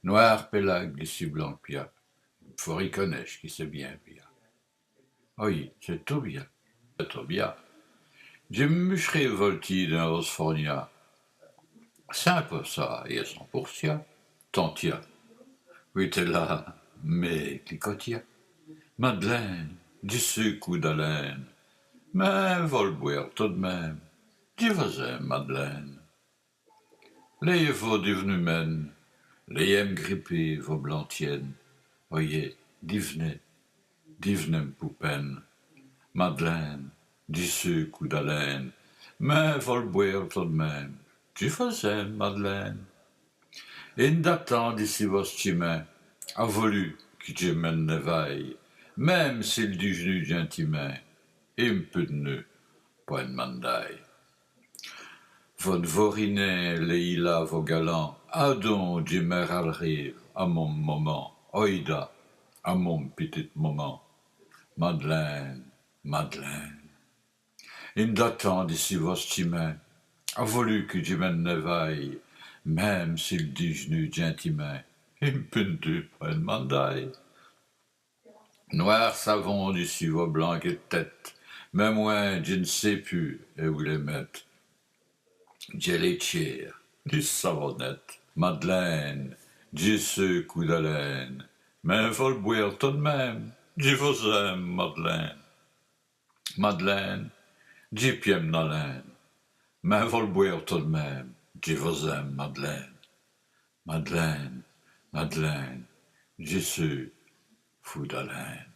Noir pélag d'ici blanc pia, faut reconnaître qui c'est bien pia. Oui, c'est tout bien, c'est tout bien. J'ai mucherai volti d'un rosfornia. C'est un peu ça, et 100%. Tantia. Oui, t'es là, mais clicotia. Madeleine, du sucre ou d'haleine. Mais vol boire tout de même. Tu faisais, Madeleine. Les vos devenus men, les aime gripper vos blantiennes. Voyez, divenem poupen. Madeleine, du sucre ou d'haleine. Mais vol boire tout de même. Tu faisais, Madeleine. Et datant d'ici vos chimins, a voulu que je mène nevaille, même s'il du genou gentiment, et un peu de nœud, pas une mandaille. Von vorinet, les ila vos galants, ah donc, Jimmer arrive, à mon moment, oïda, à mon petit moment. Madeleine, Madeleine. In datant d'ici vos chimins, a voulu que je mène nevaille, même s'il du genou gentiment, et un peu de pas une mandaille. Noir savon du suivre blanc et tête, mais moi, je ne sais plus où les mettre. J'ai les tiers, du savonnette, Madeleine, du ce coup d'haleine, mais faut le boire tout de même, je vous aime, Madeleine. Madeleine, du piem d'haleine, mais faut le boire tout de même, je vous aime, Madeleine. Madeleine, Madeleine, je suis fou d'haleine.